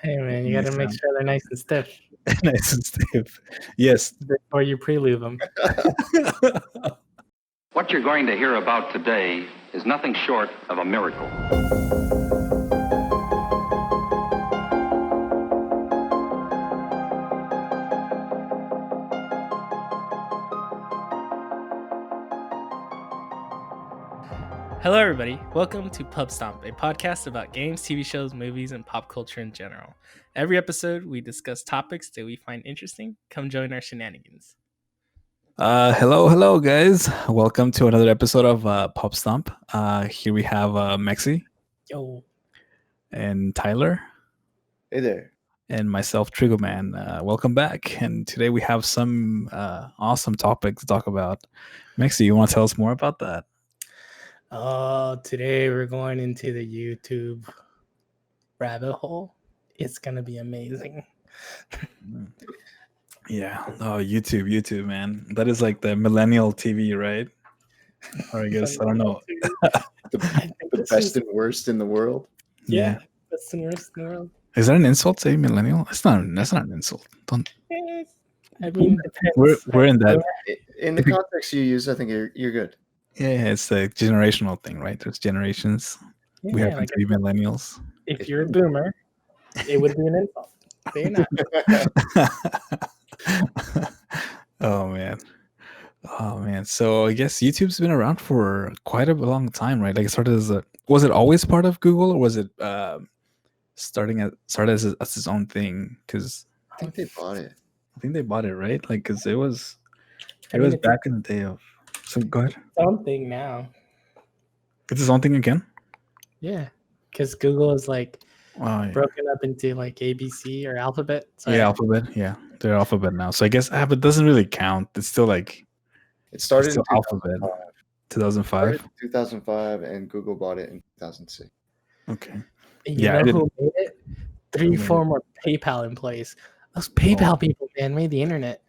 Hey man, you gotta make sure they're nice and stiff Nice and stiff. Yes. before you pre-lube them. What you're going to hear about today is nothing short of a miracle. Hello, everybody. Welcome to Pub Stomp, a podcast about games, TV shows, movies, and pop culture in general. Every episode, we discuss topics that we find interesting. Come join our shenanigans. Hello, guys. Welcome to another episode of Pop Stomp. Here we have Mexy Yo, and Tyler. Hey there. And myself, Trigoman. Welcome back. And today we have some awesome topics to talk about. Mexy, you want to tell us more about that? today we're going into the YouTube rabbit hole. It's gonna be amazing. Yeah. Oh, YouTube, man. That is like the millennial TV, right? Or I guess I don't know. The best and worst in the world. Yeah, best and worst in the world. Is that an insult? Say millennial? That's not an insult. Don't. I mean, depends. We're in that. In the context you use, I think you're good. Yeah, it's a generational thing, right? There's generations. We happen like to be millennials. if you're a boomer, it would be an insult. But you're not. Oh man. So I guess YouTube's been around for quite a long time, right? Like it started as was it always part of Google, or was it started as its own thing? Because I think they bought it. I think they bought it, right? Like because it was back in the day of. So go ahead. Something now. It's its own thing again. Yeah, because Google is like Yeah. broken up into like ABC or Alphabet. Yeah, Alphabet. Yeah, they're Alphabet now. So I guess it doesn't really count. It's still like it started in Alphabet. 2005. 2005, and Google bought it in 2006. Okay. And you know who made it? 3 former PayPal employees. Those PayPal people, man, made the internet.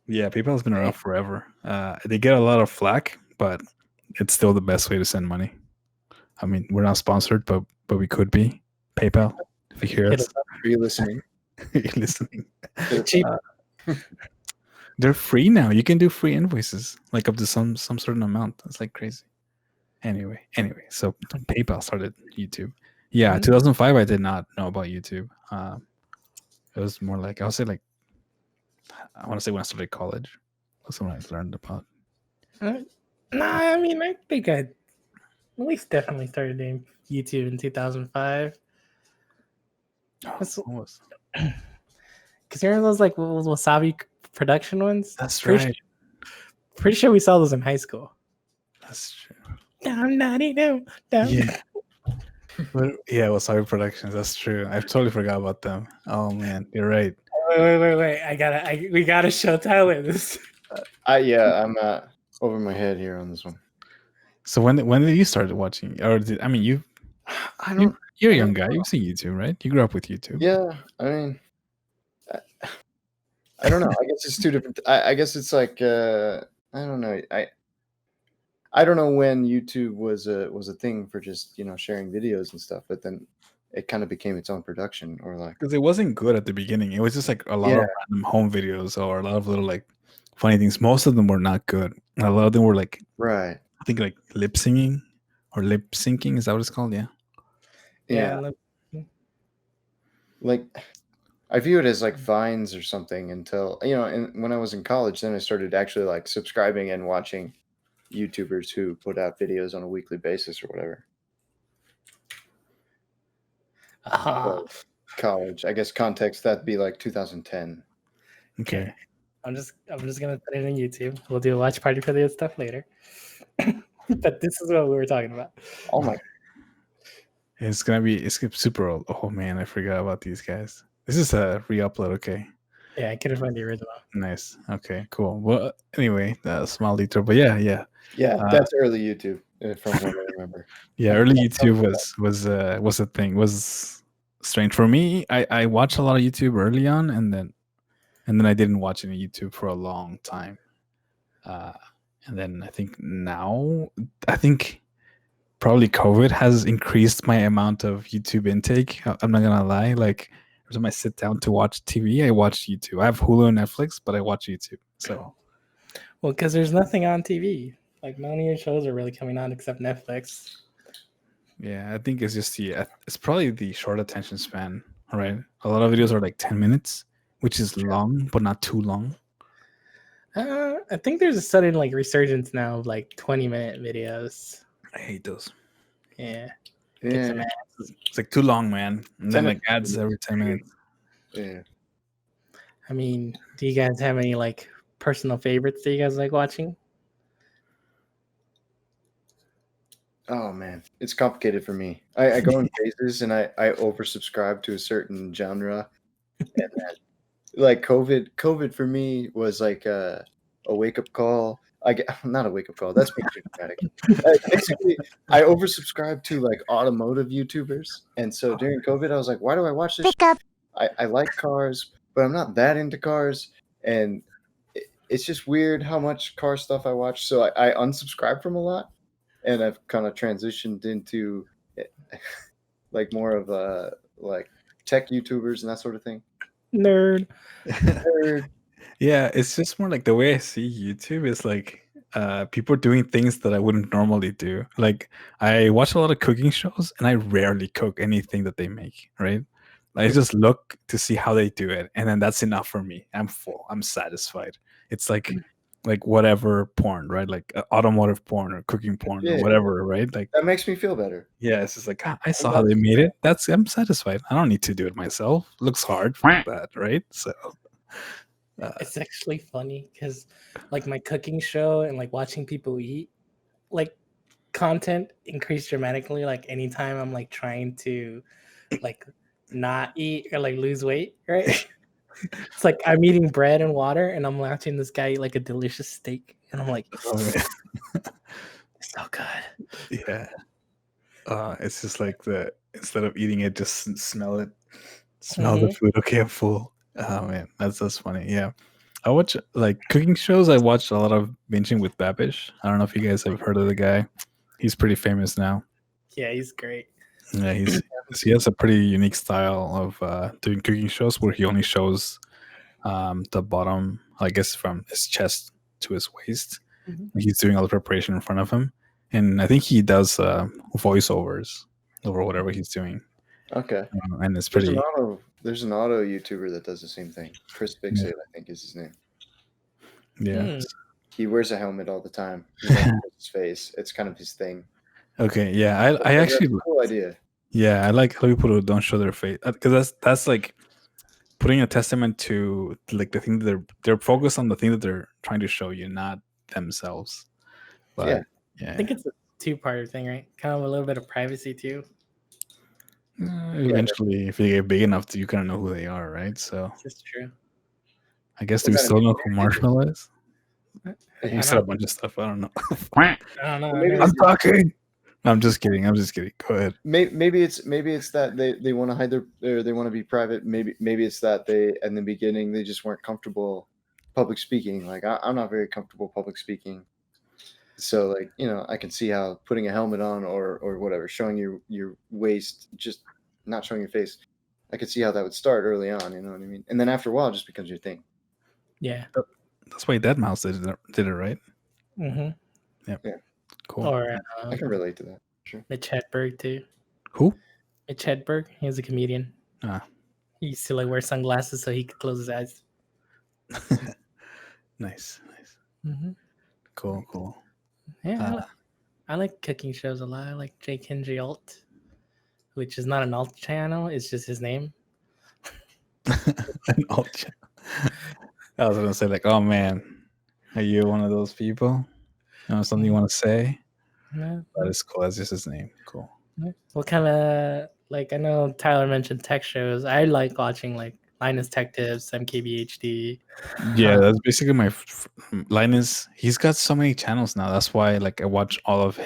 Yeah, PayPal's been around forever. They get a lot of flack, but it's still the best way to send money. I mean, we're not sponsored, but we could be. PayPal, if you hear us. Are you listening? You're listening. They're cheap. They're free now. You can do free invoices, like up to some certain amount. That's like crazy. Anyway, so PayPal started YouTube. Yeah, 2005. I did not know about YouTube. It was more like I want to say when I started college. That's when I learned about. I mean, I think I at least definitely started doing YouTube in 2005. Because you remember those like Wasabi production ones? That's right. Pretty sure we saw those in high school. That's true. Down. Yeah. Yeah, Wasabi Productions. That's true. I totally forgot about them. Oh man, you're right. Wait. We gotta show Tyler this. I'm over my head here on this one. So when did you start watching? Or you're a young guy. You've seen YouTube, right? You grew up with YouTube. Yeah, I mean, I don't know. I guess it's two different. I guess it's like I don't know. I don't know when YouTube was a thing for just sharing videos and stuff, but then it kind of became its own production, or like because it wasn't good at the beginning. It was just like a lot of random home videos or a lot of little like funny things. Most of them were not good. A lot of them were like I think like lip singing or lip syncing. Is that what it's called? Yeah. Like I view it as like Vines or something until and when I was in college, then I started actually like subscribing and watching YouTubers who put out videos on a weekly basis or whatever. College, I guess context that'd be like 2010. Okay. I'm just gonna put it on YouTube. We'll do a watch party for the stuff later. But this is what we were talking about. Oh my! It's super old. Oh man, I forgot about these guys. This is a re-upload. Okay. Yeah, I couldn't find the original. Nice. Okay. Cool. Well, anyway, small detour, but yeah. That's early YouTube, from what I remember. Yeah, early YouTube was a thing. Was strange for me. I watched a lot of YouTube early on, and then I didn't watch any YouTube for a long time. And then I think probably COVID has increased my amount of YouTube intake. I'm not gonna lie. Like every time I sit down to watch TV, I watch YouTube. I have Hulu and Netflix, but I watch YouTube. So Well, because there's nothing on TV. Like none of your shows are really coming on except Netflix. yeah, I think it's just it's probably the short attention span, right? A lot of videos are like 10 minutes, which is long, but not too long. I think there's a sudden like resurgence now of like 20-minute videos. I hate those. Yeah. Yeah. Some It's like too long, man. And then 10 like ads every 10 minutes. Yeah. I mean, do you guys have any like personal favorites that you guys like watching? Oh man, it's complicated for me. I go in phases and I oversubscribe to a certain genre, and then, like COVID for me was like a wake up call. I get not a wake up call. That's being too dramatic. Basically, I oversubscribed to like automotive YouTubers, and so during COVID, I was like, why do I watch this? I like cars, but I'm not that into cars, and it's just weird how much car stuff I watch. So I unsubscribed from a lot, and I've kind of transitioned into like more of like tech YouTubers and that sort of thing. Nerd. Yeah, it's just more like the way I see YouTube is like people doing things that I wouldn't normally do. Like I watch a lot of cooking shows and I rarely cook anything that they make, right? I just look to see how they do it, and then that's enough for me. I'm full. I'm satisfied. It's like whatever porn, right? Like automotive porn or cooking porn or Yeah. whatever, right? Like That makes me feel better. yeah, it's just like I saw how they made it. I'm satisfied. I don't need to do it myself. Looks hard for that, right? So It's actually funny because like my cooking show and like watching people eat, like content increased dramatically. Like anytime I'm like trying to like not eat or like lose weight, right? It's like I'm eating bread and water and I'm watching this guy eat like a delicious steak and I'm like, oh, man. it's so good. Yeah. It's just like instead of eating it, just smell it. Smell the food. Okay, I'm full. Oh man, that's funny. Yeah. I watch like cooking shows. I watch a lot of Binging with Babish. I don't know if you guys have heard of the guy. He's pretty famous now. Yeah, he's great. Yeah, he has a pretty unique style of doing cooking shows where he only shows the bottom, I guess, from his chest to his waist. He's doing all the preparation in front of him, and I think he does voiceovers over whatever he's doing. Okay. And it's pretty. There's an auto YouTuber that does the same thing. Chris Bixale, I think is his name. Yeah. He wears a helmet all the time. He doesn't show his face. It's kind of his thing. Okay. Yeah. I actually. That's a cool idea. Yeah, I like how people who don't show their face, because that's like putting a testament to like the thing that they're focused on the thing that they're trying to show you, not themselves. But yeah. I think it's a two-part thing, right? Kind of a little bit of privacy too. Eventually, if you get big enough, you kind of know who they are, right? So That's true. I guess do we still know who Marshall is? You said a bunch of stuff. I don't know. I don't know. Maybe I'm talking. No, I'm just kidding. Go ahead. Maybe it's that they want to hide they want to be private. Maybe it's that they in the beginning they just weren't comfortable public speaking. Like I'm not very comfortable public speaking. So like, I can see how putting a helmet on or whatever, showing your waist, just not showing your face. I could see how that would start early on, you know what I mean? And then after a while it just becomes your thing. Yeah. That's why Deadmau5 did it, right? Mm-hmm. Yep. Yeah. Cool. Or I can relate to that. Sure. Mitch Hedberg too. Who? Mitch Hedberg. He was a comedian. He used to like wear sunglasses so he could close his eyes. Nice. Mm-hmm. Cool. Yeah, I like cooking shows a lot. I like Jake Henry Alt, which is not an alt channel. It's just his name. An alt channel. I was gonna say like, oh man, are you one of those people? Something you want to say? Yeah. That is cool. That's just his name. Cool. What kind of like? I know Tyler mentioned tech shows. I like watching like Linus Tech Tips, MKBHD. Yeah, that's basically my Linus. He's got so many channels now. That's why like I watch all of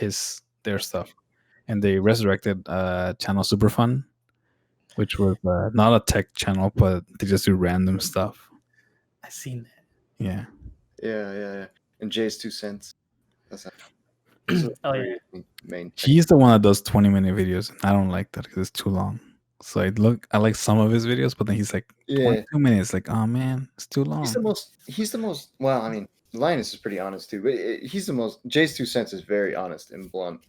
their stuff. And they resurrected channel Super Fun, which was not a tech channel, but they just do random stuff. I seen that. Yeah. Yeah. And Jay's 2 cents. That's not... Those are Oh, three yeah. main. He's the one that does 20-minute videos. I don't like that because it's too long. So I like some of his videos, but then he's like Yeah. 22 minutes. Like, oh man, it's too long. He's the most. Well, I mean, Linus is pretty honest too, but he's the most. Jay's 2 cents is very honest and blunt.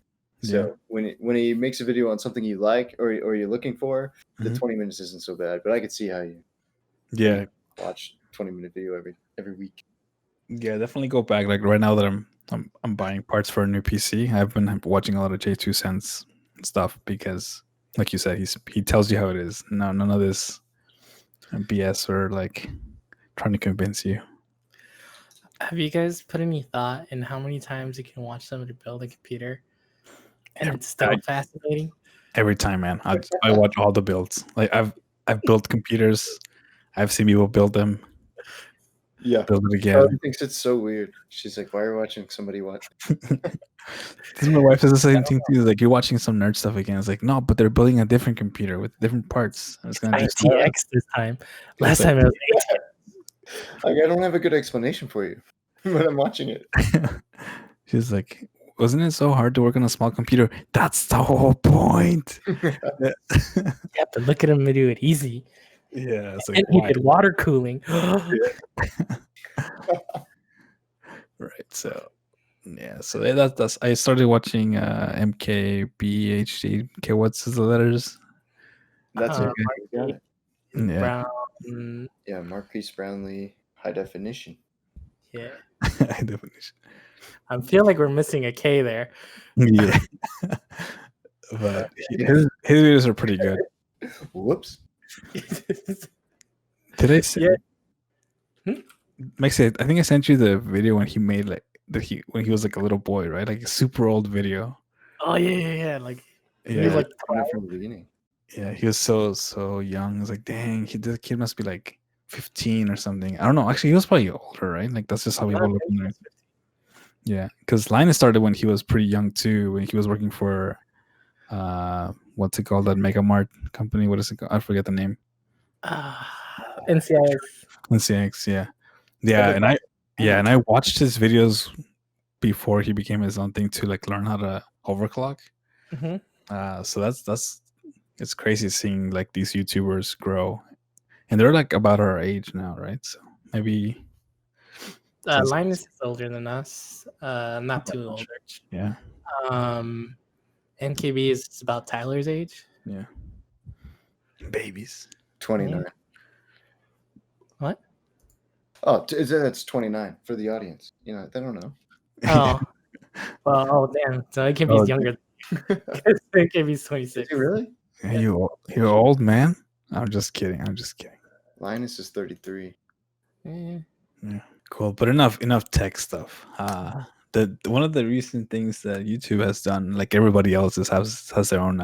So when he makes a video on something you like or you're looking for, the 20 minutes isn't so bad. But I could see how you watch 20-minute video every week. Yeah, definitely go back. Like right now that I'm buying parts for a new PC, I've been watching a lot of J2 Cents stuff because, like you said, he tells you how it is. No, none of this BS or like trying to convince you. Have you guys put any thought in how many times you can watch somebody build a computer, and it's still fascinating? Every time, man. I watch all the builds. Like I've built computers. I've seen people build them. Yeah. Build it again. Charlie thinks it's so weird. She's like, "Why are you watching somebody watch?" My wife says the same thing too. Like, you're watching some nerd stuff again. It's like, no, but they're building a different computer with different parts. It's gonna do ITX this time. Last time it was ATX. Like, I don't have a good explanation for you when I'm watching it. She's like, wasn't it so hard to work on a small computer? That's the whole point. Yeah, but look at him do it easy. Yeah, it's like, And he did water cooling. Right. So yeah, so that's I started watching MKBHD. Okay, what's the letters? That's it. Got it. Yeah. Brown. Yeah, Marquise Brownlee, high definition. Yeah. High definition. I feel like we're missing a K there. Yeah. But his videos are pretty good. Whoops. Did I say? Yeah. Mexy, I think I sent you the video when he made like when he was like a little boy, right? Like a super old video. Oh yeah. Like he was Yeah, like from the beginning. yeah, he was so young. I was like, dang, the kid must be like 15 or something. I don't know. Actually, he was probably older, right? Like that's just how we were looking at it. Yeah, because Linus started when he was pretty young too. When he was working for, what's it called? That Mega Mart company. What is it called? I forget the name. NCIX. NCX, yeah. And I watched his videos before he became his own thing to like learn how to overclock. Mm-hmm. So that's it's crazy seeing like these YouTubers grow, and they're like about our age now, right? So maybe Linus is older than us. Not too older. Yeah. NKB is about Tyler's age. Yeah. Babies. 29. What? Oh, that's 29 for the audience. You know, they don't know. Oh. Well, damn. So NKB's younger. NKB's 26. Is he really? Yeah, you're old, man. I'm just kidding. Linus is 33. Yeah. Cool. But enough tech stuff. One of the recent things that YouTube has done, like everybody else, has their own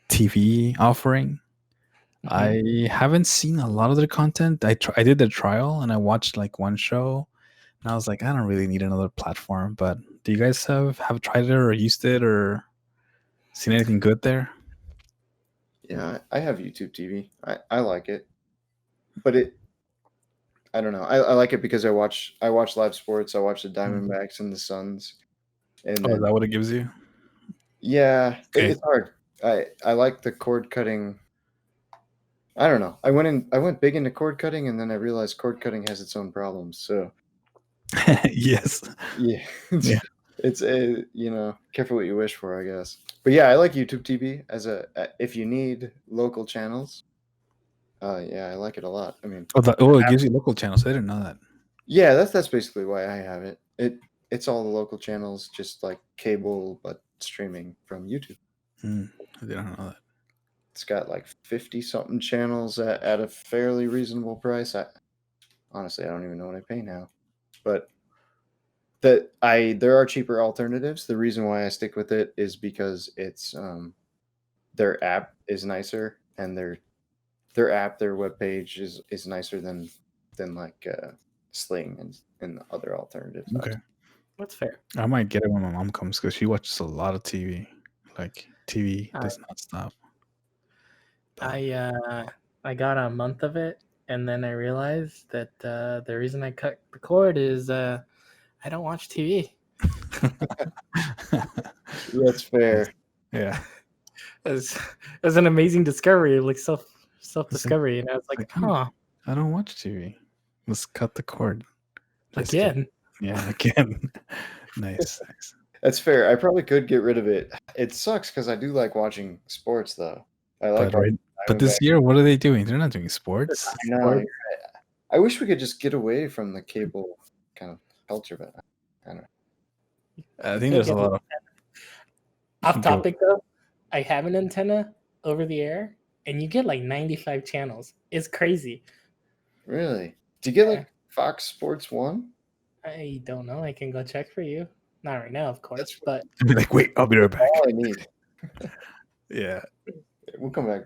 TV offering. I haven't seen a lot of their content. I did the trial and I watched like one show, and I was like, I don't really need another platform. But do you guys have tried it or used it or seen anything good there? Yeah, I have YouTube TV. I like it, but I don't know. I like it because I watch live sports. I watch the Diamondbacks and the Suns. And is that what it gives you? Yeah, Okay. it's hard. I like the cord cutting. I don't know. I went big into cord cutting, and then I realized cord cutting has its own problems. So yes. Yeah. It's careful what you wish for, I guess. But yeah, I like YouTube TV as if you need local channels. Yeah, I like it a lot. I mean, it gives you local channels. I didn't know that. Yeah, that's basically why I have it. It's all the local channels, just like cable, but streaming from YouTube. I didn't know that. It's got like 50-something channels at a fairly reasonable price. Honestly, I don't even know what I pay now, but there are cheaper alternatives. The reason why I stick with it is because it's their app is nicer, and their webpage is nicer than like Sling and other alternatives. Okay, that's fair. I might get it when my mom comes because she watches a lot of TV. Like TV does not stop. I got a month of it, and then I realized that the reason I cut the cord is I don't watch TV. That's fair. Yeah. It was an amazing discovery, like self discovery, and I was like, Like, huh, I don't watch TV. Let's cut the cord. Just again. kidding. Yeah, again. Nice. That's fair. I probably could get rid of it. It sucks because I do like watching sports, though. I like But this year, what are they doing? They're not doing sports. I know. You're right. I wish we could just get away from the cable kind of culture, but I don't know. I think there's a lot of Off topic though, I have an antenna over the air, and you get like 95 channels. It's crazy. Really? Do you get like Fox Sports 1? I don't know. I can go check for you. Not right now, of course, but I'd be like, wait, I'll be right back. All I need. Yeah. We'll come back.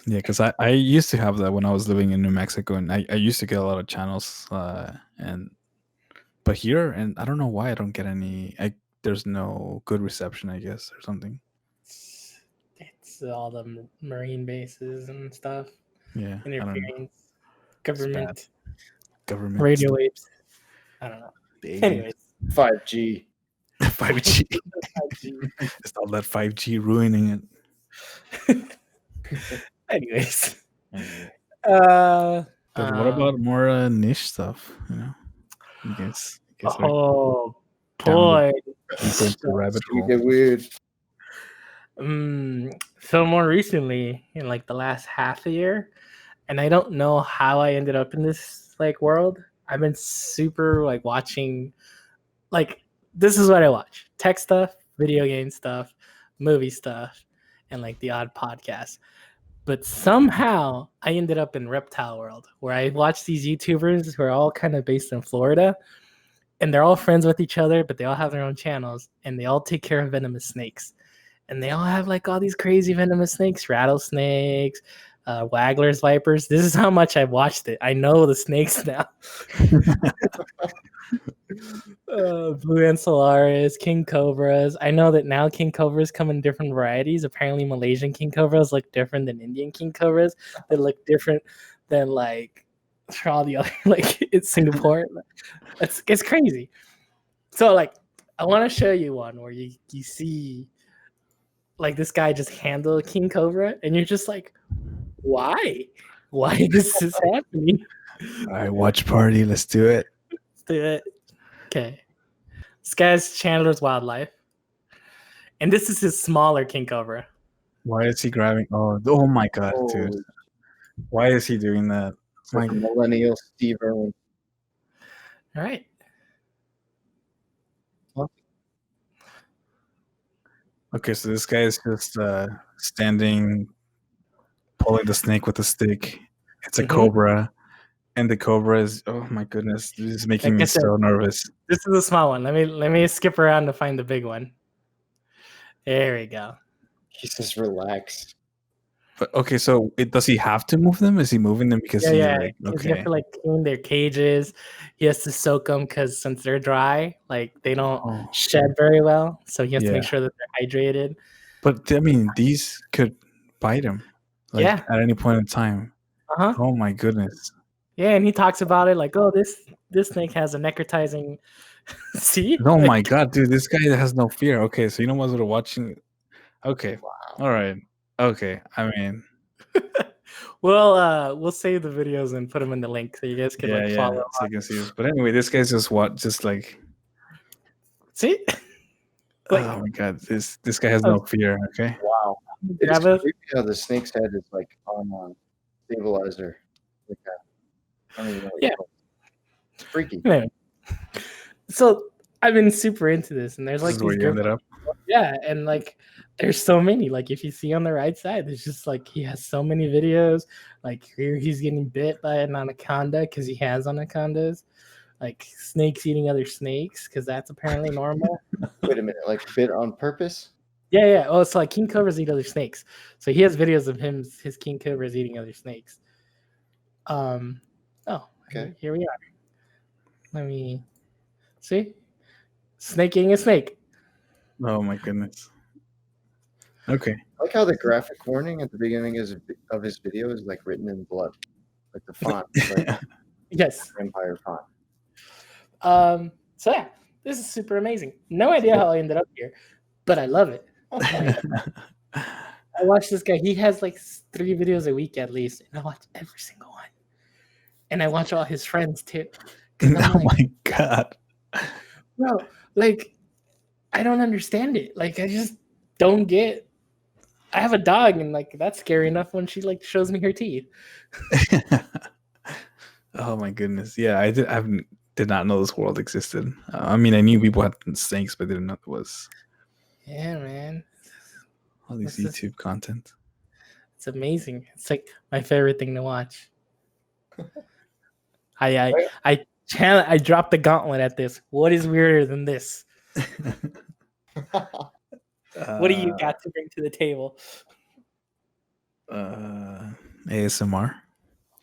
Yeah, because I used to have that when I was living in New Mexico, and I used to get a lot of channels, but here, and I don't know why I don't get any. There's no good reception, I guess, or something. it's all the marine bases and stuff. Yeah, Interference, government stuff. radio waves. I don't know. Anyways, 5G. 5G. It's all that 5G ruining it. Anyways, But what about more niche stuff? You know, I guess oh boy, RabbitHole. Get weird. So more recently, in like the last half a year, and I don't know how I ended up in this like world. I've been super like watching, like this is what I watch: tech stuff, video game stuff, movie stuff, and like the odd podcast. But somehow I ended up in reptile world, where I watch these YouTubers who are all kind of based in Florida, and they're all friends with each other, but they all have their own channels, and they all take care of venomous snakes. And they all have like all these crazy venomous snakes, rattlesnakes, wagglers, vipers. This is how much I've watched it. I know the snakes now. Blue Ancillaris, king cobras. I know that now king cobras come in different varieties. Apparently Malaysian king cobras look different than Indian king cobras. They look different than like for all the other like it's Singapore. It's crazy. So like I want to show you one where you see like this guy just handle a king cobra and you're just like, why is this happening? All right, watch party. Let's do it. Let's do it. Okay. This guy's Chandler's Wildlife. And this is his smaller king cobra. Why is he grabbing? Oh my god, dude. Why is he doing that? It's like millennial Steve Irwin. All right. Okay, so this guy is just standing, pulling the snake with a stick. It's a cobra, and the cobra is, oh my goodness, this is making me so nervous. This is a small one. Let me skip around to find the big one. There we go. He's just relaxed. But okay, so does he have to move them? Is he moving them because You have to like clean their cages. He has to soak them because since they're dry, like they don't shed very well. So he has to make sure that they're hydrated. But I mean, these could bite him, like at any point in time. Oh my goodness. Yeah, and he talks about it like, oh, this snake has a necrotizing. See? Oh my god, dude, this guy has no fear. Okay, so you know what we're watching. Okay, all right. Okay, I mean, we'll save the videos and put them in the link so you guys can follow. So you can see this. But anyway, this guy's just like, see. Like, oh my god, this guy has no fear. Okay. Wow. It's creepy how the snake's head is like on a stabilizer. Like that. I don't even know what it's freaky. Anyway. So I've been super into this, and there's like this is where you ended up. Yeah, and like there's so many. Like if you see on the right side, there's just like he has so many videos. Like here he's getting bit by an anaconda because he has anacondas. Like snakes eating other snakes because that's apparently normal. Wait a minute, like bit on purpose? Yeah. Oh, so like king cobras eat other snakes. So he has videos of his king cobras eating other snakes. Okay. Here we are. Let me see. Snake eating a snake. Oh my goodness. Okay. I like how the graphic warning at the beginning of his video is like written in blood, like the font. Like yes. Empire font. So yeah, This is super amazing. No idea how I ended up here, but I love it. Like, I watch this guy. He has like 3 videos a week at least, and I watch every single one. And I watch all his friends too. 'Cause I'm Oh like, my god. bro, like, I don't understand it. Like, I just don't get. I have a dog, and like that's scary enough when she like shows me her teeth. Oh my goodness. Yeah, did not know this world existed. I mean, I knew people had snakes, but didn't know it was Yeah, man, all these This is- YouTube content. it's amazing. It's like my favorite thing to watch. I dropped the gauntlet at this. What is weirder than this? What do you got to bring to the table? ASMR.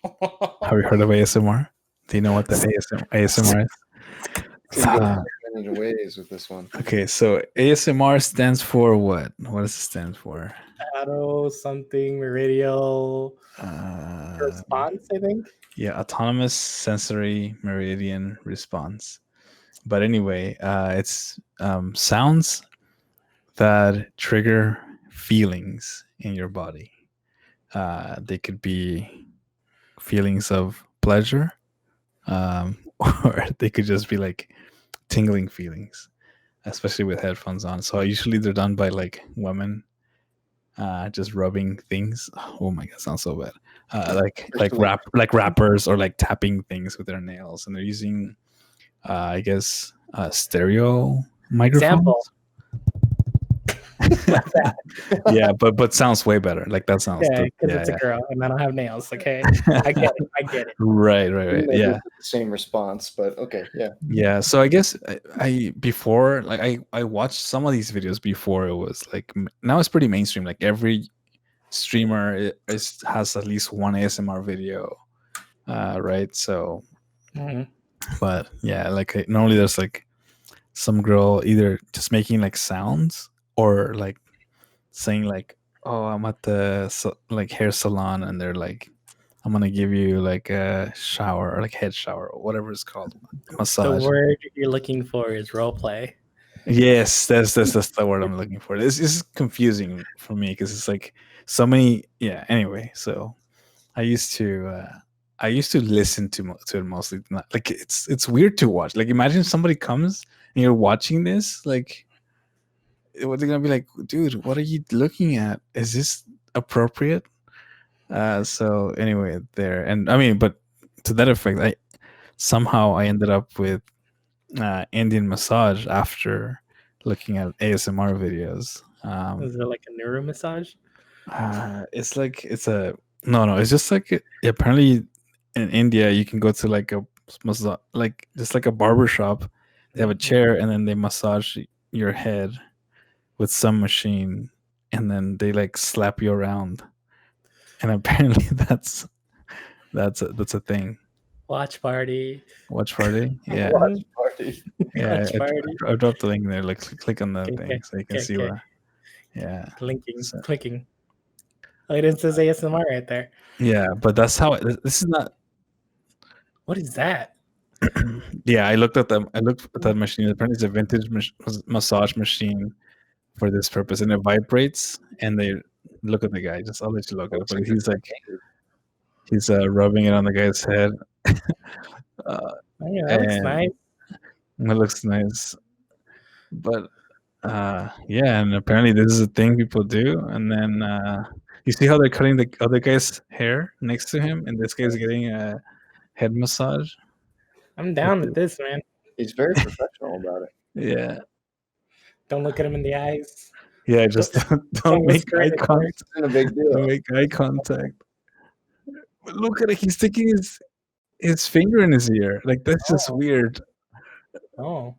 Have you heard of ASMR? Do you know what the ASMR is? Many ways with this one. Okay, so ASMR stands for what? What does it stand for? Auto something meridial response, I think. Yeah, autonomous sensory meridian response. But anyway, it's sounds that trigger feelings in your body. They could be feelings of pleasure, or they could just be like tingling feelings, especially with headphones on. So usually they're done by like women, just rubbing things. Oh my god, sounds so bad. Like rappers, or like tapping things with their nails, and they're using, I guess, stereo microphones. Sample. Yeah, but sounds way better. Like that sounds. Yeah, because it's a girl and I don't have nails. Okay, I get it. Right. Maybe Yeah. it's the same response, but okay, yeah. Yeah, so I guess I before, like, I watched some of these videos before. It was like, now it's pretty mainstream. Like every streamer has at least one ASMR video, right? So, Mhm. but yeah, like normally there's like some girl either just making like sounds, or like saying like, oh, I'm at the like hair salon, and they're like, I'm gonna give you like a shower, or like head shower, or whatever it's called, massage. The word you're looking for is role play. Yes, that's the word I'm looking for. This is confusing for me because it's like so many. Yeah. Anyway, so I used to listen to it mostly. Not, like it's weird to watch. Like imagine somebody comes and you're watching this. Like, what they're gonna be like, dude, what are you looking at? Is this appropriate? So anyway, there, and I mean, but to that effect, I ended up with Indian massage after looking at ASMR videos. Is it like a neuro massage? It's like it's just like, apparently in India you can go to like a massage, like just like a barber shop. They have a chair and then they massage your head with some machine, and then they like slap you around. And apparently that's a thing. Watch party. Yeah. Watch party. Yeah, Watch party. I dropped the link there. Like click on the Okay, thing so you can see okay. what. Yeah. Linking, So- clicking. Oh, it says ASMR right there. Yeah, but that's how this is not. What is that? Yeah, I looked at that machine. Apparently, it's a vintage massage machine for this purpose, and it vibrates. And they look at the guy. I'll let you look at it. But he's rubbing it on the guy's head. Oh, yeah, that looks And nice. It looks nice, but yeah, and apparently this is a thing people do. And then you see how they're cutting the other guy's hair next to him, and this guy's getting a head massage. I'm down with this, man. He's very professional about it. Yeah, Don't look at him in the eyes. yeah. Just don't make whisper eye in the contact. It's a big Don't deal. make eye contact. But look at it. He's sticking his finger in his ear. Like that's just weird. Oh,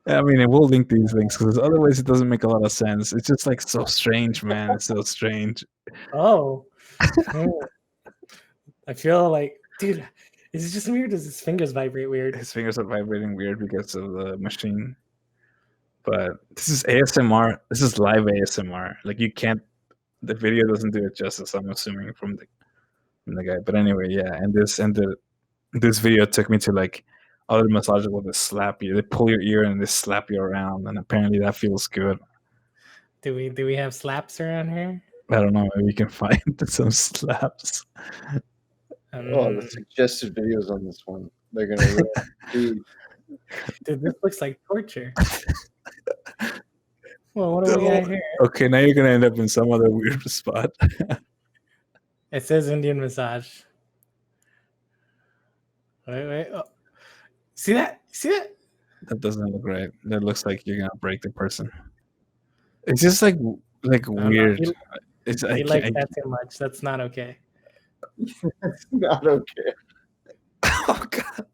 I mean, we'll link these links because otherwise it doesn't make a lot of sense. It's just like so strange, man. It's so strange. oh. Oh. I feel like, dude, is it just weird? Does his fingers vibrate weird? His fingers are vibrating weird because of the machine. But this is ASMR. This is live ASMR. Like you can't. The video doesn't do it justice. I'm assuming from the guy. But anyway, yeah. And this video took me to like other massages will just slap you. They pull your ear and they slap you around, and apparently that feels good. Do we have slaps around here? I don't know. Maybe we can find some slaps. Oh, the suggested videos on this one. They're gonna really feed. Dude, this looks like torture. Well, what do we got here? Okay, now you're gonna end up in some other weird spot. It says Indian massage. Wait. Oh. See that? See that? That doesn't look right. That looks like you're gonna break the person. It's just like weird. No, It's he likes that too much. That's not okay. That's not okay. Oh god.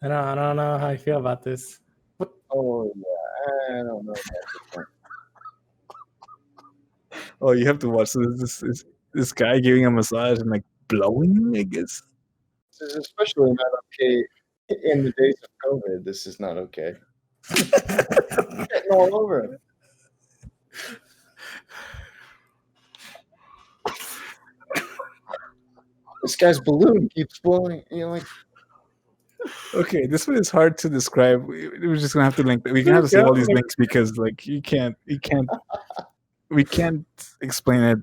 I don't know how I feel about this. Oh yeah, I don't know. Oh, you have to watch this guy giving a massage and like blowing, I guess. This is especially not okay in the days of COVID. This is not okay. Getting all over it. This guy's balloon keeps blowing. You know, like Okay, this one is hard to describe. We're just gonna have to link. We're gonna have to save all these links because like we can't explain it.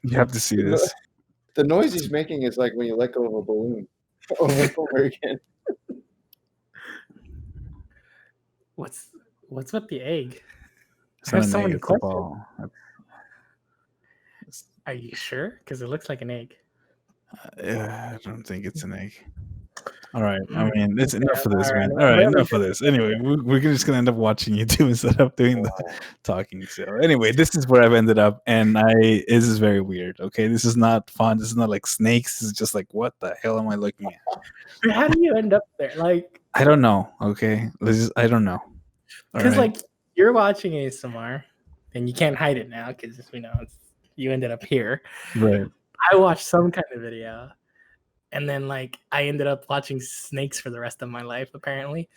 You have to see this. the noise he's making is like when you let go of a balloon over and over again. What's with the egg? It's I have not so an egg, many it's a questions. ball. Are you sure? Because it looks like an egg. I don't think it's an egg. All right. I mean, it's enough of this, man. All right, Whatever. enough of this. Anyway, we're just gonna end up watching YouTube instead of doing the talking. So anyway, this is where I've ended up, and this is very weird. Okay, this is not fun. This is not like snakes. This is just like, what the hell am I looking at? But how do you end up there? Like, I don't know. Okay, I don't know. All because right. like you're watching ASMR, and you can't hide it now because you ended up here. Right. I watched some kind of video, and then like I ended up watching snakes for the rest of my life. Apparently,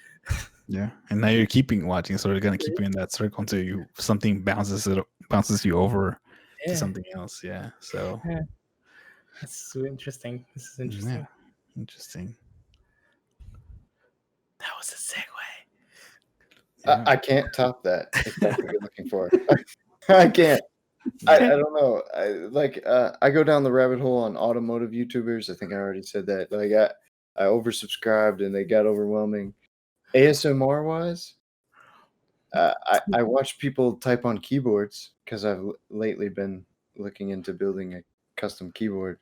Yeah, and now you're keeping watching, so they're gonna keep you in that circle until something bounces you over to something else. Yeah. So that's so interesting. This is interesting. yeah, interesting. That was a segue. I can't top that. If that's what you're looking for. I can't. I don't know. I go down the rabbit hole on automotive YouTubers. I think I already said that. Like I oversubscribed and they got overwhelming. ASMR wise, I watch people type on keyboards because I've lately been looking into building a custom keyboard.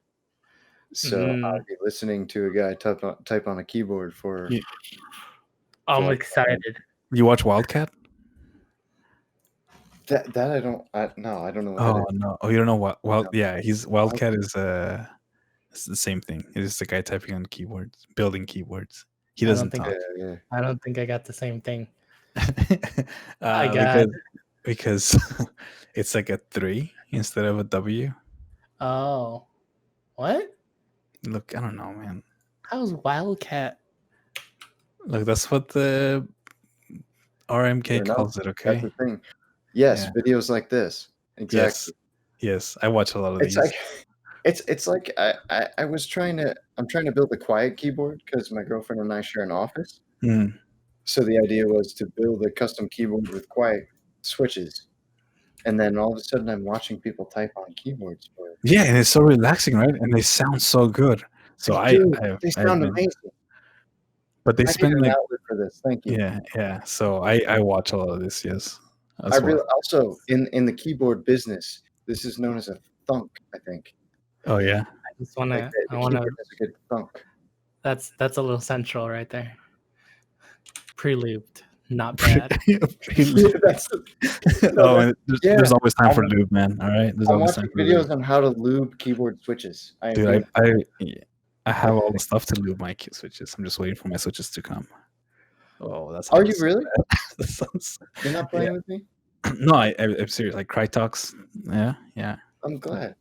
So I'll be listening to a guy type on a keyboard for. I'm excited. You watch Wildcat? That I don't. I don't know. What that Oh is. no! Oh, you don't know what? Well, No. yeah, Wildcat is it's the same thing. It's just a guy typing on keyboards, building keyboards. He doesn't talk. Yeah. I don't think I got the same thing. I got because it's like a 3 instead of a W. Oh, what? Look, I don't know, man. How's Wildcat? Look, that's what the RMK calls it. Okay. That's the thing. Yes, Yeah. videos like this. Exactly. Yes, I watch a lot of It's these. like it's like I'm trying to build a quiet keyboard because my girlfriend and I share an office. Mm. So the idea was to build a custom keyboard with quiet switches. And then all of a sudden I'm watching people type on keyboards for Yeah, and it's so relaxing, right? And they sound so good. So they sound amazing. But they I need spend an like outlet for this. Thank you. yeah. So I watch a lot of this. Yes. I really also in the keyboard business, this is known as a thunk, I think. Oh yeah. I just want to. Like the keyboard has a good thunk. That's a little central right there. Pre-lubed, not bad. That's Oh, and yeah. there's always time for lube, man. All right, there's I'm always watching time for videos lube. on how to lube keyboard switches. Dude, I have all the stuff to lube my key switches. I'm just waiting for my switches to come. Oh, that's. Are you really? That sounds. You're not playing with me? No, I'm serious. Like Crytox. Yeah. I'm glad.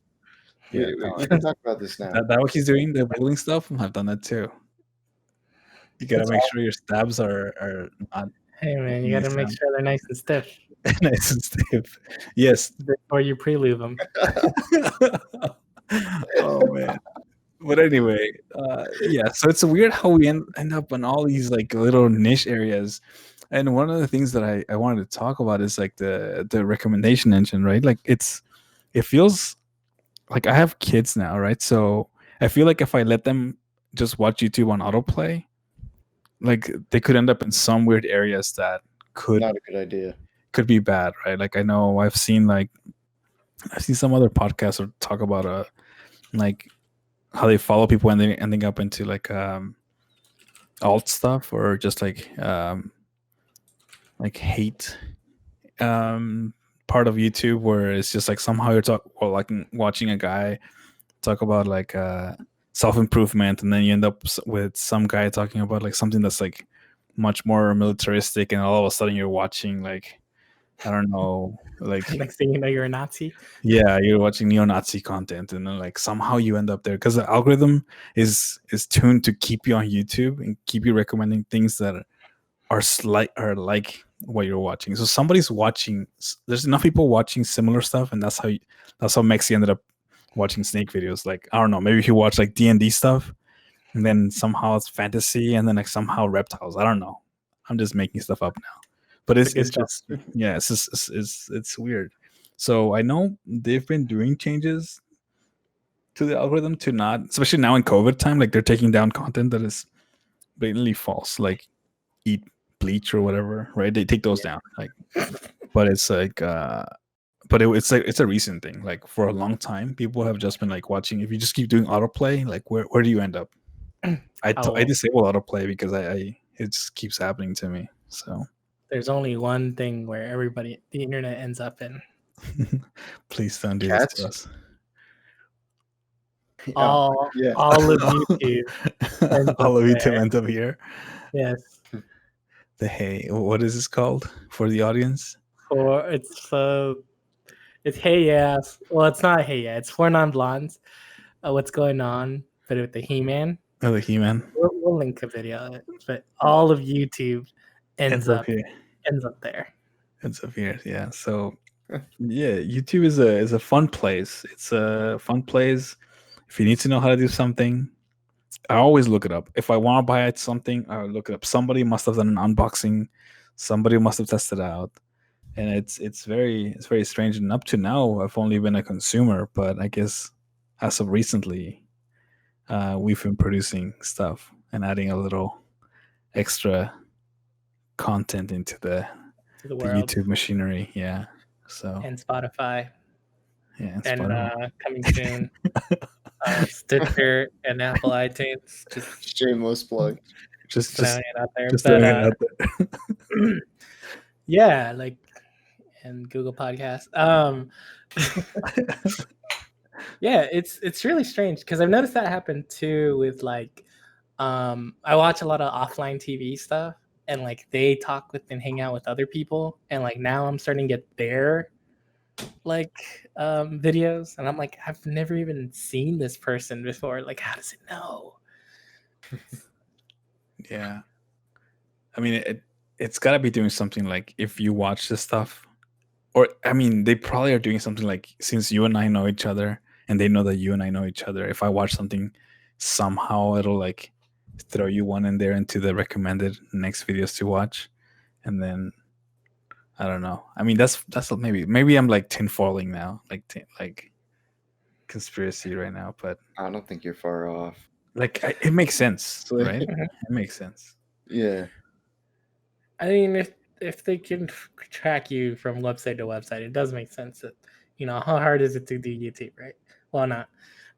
Yeah, We can talk about this now. That what he's doing, the building stuff. I've done that too. You gotta make sure your stabs are not Hey man, you got to make sure they're nice and stiff nice and stiff. Yes. before you pre-lube them. Oh man. But anyway, yeah. So it's weird how we end up in all these like little niche areas. And one of the things that I wanted to talk about is like the recommendation engine, right? Like it feels like I have kids now, right? So I feel like if I let them just watch YouTube on autoplay, like they could end up in some weird areas that could Not a good idea. could be bad, right? Like I know I've seen some other podcasts or talk about like how they follow people and they ending up into like alt stuff or just like hate part of YouTube where it's just like somehow like watching a guy talk about like self-improvement and then you end up with some guy talking about like something that's like much more militaristic and all of a sudden you're watching like I don't know, like Next thing you know, you're a Nazi. yeah, you're watching neo-Nazi content and then like somehow you end up there because the algorithm is tuned to keep you on YouTube and keep you recommending things that are like what you're watching. So somebody's watching. There's enough people watching similar stuff, and that's how Mexy ended up watching snake videos. Like I don't know, maybe he watched like D&D stuff, and then somehow it's fantasy, and then like somehow reptiles. I don't know. I'm just making stuff up now, but it's just yeah, it's weird. So I know they've been doing changes to the algorithm to not, especially now in COVID time, like they're taking down content that is blatantly false, like eat bleach or whatever, right? They take those down, like, but it's like, it's like it's a recent thing. Like for a long time, people have just been like watching. If you just keep doing autoplay, like where do you end up? I disable autoplay because I it just keeps happening to me. So there's only one thing where the internet ends up in. Please don't do this to us. All of YouTube. All of YouTube end up here. Yes. The hey, what is this called for the audience? It's hey yeah. Well, it's not hey yeah. It's for non-blondes. What's going on? But with the He-Man. Oh, the He-Man. We'll link a video, but all of YouTube ends up there. Ends up here, yeah. So yeah, YouTube is a fun place. It's a fun place. If you need to know how to do something, I always look it up. If I want to buy something, I look it up. Somebody must have done an unboxing. Somebody must have tested it out, and it's very strange. And up to now, I've only been a consumer, but I guess as of recently, we've been producing stuff and adding a little extra content into the YouTube machinery. Yeah. So and Spotify. Yeah, and Spotify. Coming soon. Stitcher and Apple iTunes. Just shameless plug. Just throwing it out there. Just throwing it out there. Yeah, like and Google Podcasts. Yeah, it's really strange because I've noticed that happen too with like I watch a lot of offline TV stuff and like they talk with and hang out with other people and like now I'm starting to get their like videos and I'm like I've never even seen this person before. Like how does it know? Yeah. I mean it's got to be doing something like if you watch this stuff or I mean they probably are doing something like since you and I know each other and they know that you and I know each other, if I watch something somehow it'll like throw you one in there into the recommended next videos to watch, and then I don't know. I mean that's maybe I'm like tinfoiling now, like conspiracy right now, but I don't think you're far off. Like it makes sense, right? It makes sense. Yeah. I mean, if they can track you from website to website, it does make sense that how hard is it to do YouTube, right? Well, not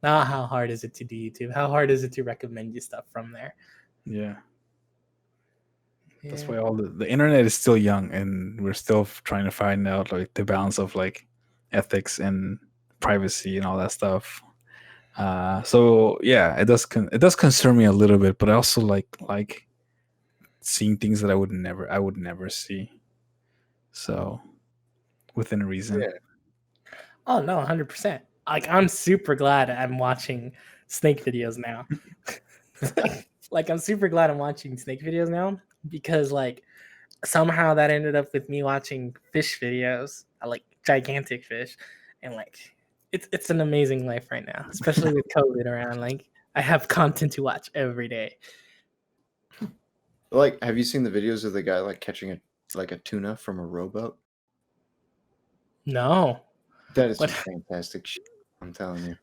how hard is it to do YouTube. How hard is it to recommend you stuff from there? Yeah. That's why all the internet is still young, and we're still trying to find out like the balance of like ethics and privacy and all that stuff. So yeah, it does concern me a little bit, but I also like seeing things that I would never see. So within a reason. Yeah. Oh no, 100%. Like I'm super glad I'm watching snake videos now. Like I'm super glad I'm watching snake videos now because like somehow that ended up with me watching fish videos, like gigantic fish, and like it's an amazing life right now, especially with COVID around. Like I have content to watch every day. Like, have you seen the videos of the guy like catching a tuna from a rowboat? No. That is What? some fantastic shit. I'm telling you.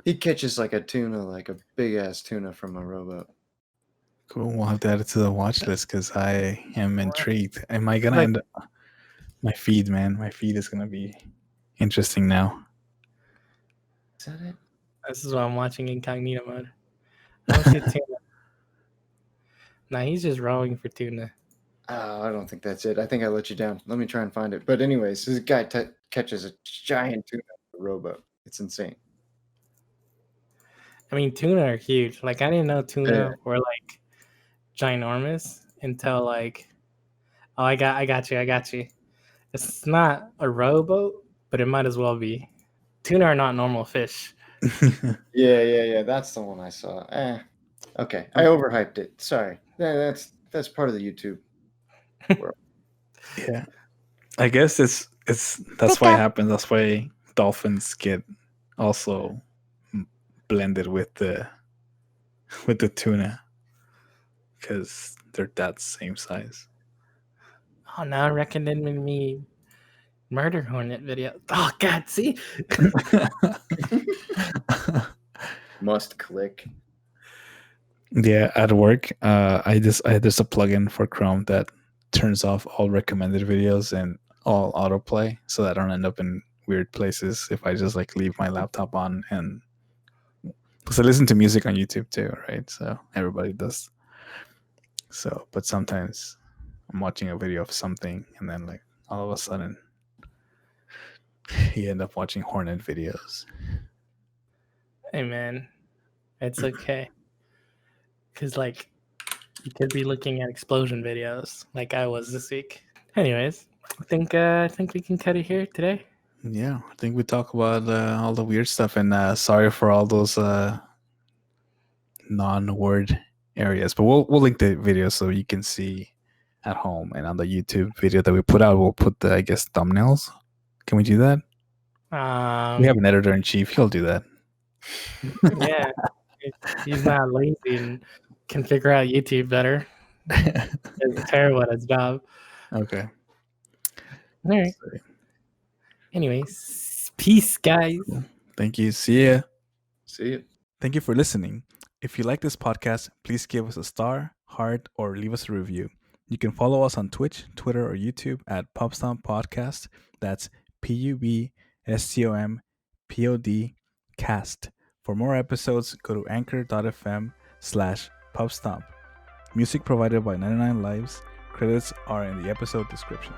He catches like a tuna, like a big ass tuna from a rowboat. Cool. We'll have to add it to the watch list because I am intrigued. Am I gonna Like- end up my feed, man? My feed is gonna be interesting now. Is that it? This is what I'm watching incognito mode. I don't see tuna. Nah, he's just rowing for tuna. Oh, I don't think that's it. I think I let you down. Let me try and find it. But anyways, this guy catches a giant tuna from a rowboat. It's insane. I mean, tuna are huge. Like, I didn't know tuna Yeah. were like ginormous until like, oh, I got you. It's not a rowboat, but it might as well be. Tuna are not normal fish. Yeah. That's the one I saw. Okay. I overhyped it. Sorry. Yeah, that's part of the YouTube world. Yeah, I guess that's why it happens. That's why dolphins get also blended with the tuna because they're that same size. Oh, now it recommended me murder hornet video. Oh God, see? Must click. Yeah, at work, there's a plugin for Chrome that turns off all recommended videos and all autoplay, so that I don't end up in weird places if I just like leave my laptop on. And because I listen to music on YouTube too, right? So everybody does. So, but sometimes I'm watching a video of something, and then like all of a sudden, you end up watching Hornet videos. Hey man, it's okay. Cause like you could be looking at explosion videos like I was this week. Anyways, I think we can cut it here today. Yeah, I think we talk about all the weird stuff, and sorry for all those non-word areas, but we'll link the video so you can see at home, and on the YouTube video that we put out, we'll put the thumbnails. Can we do that? We have an editor in chief. He'll do that. Yeah, he's not lazy and can figure out YouTube better. He's terrible at his job. Okay. All right. Anyways, peace, guys. Thank you. See ya. See it. Thank you for listening. If you like this podcast, please give us a star, heart, or leave us a review. You can follow us on Twitch, Twitter, or YouTube at Pubstomp Podcast. That's PUBSTOMPOD cast. For more episodes, go to anchor.fm/Pubstomp. Music provided by 99 Lives. Credits are in the episode description.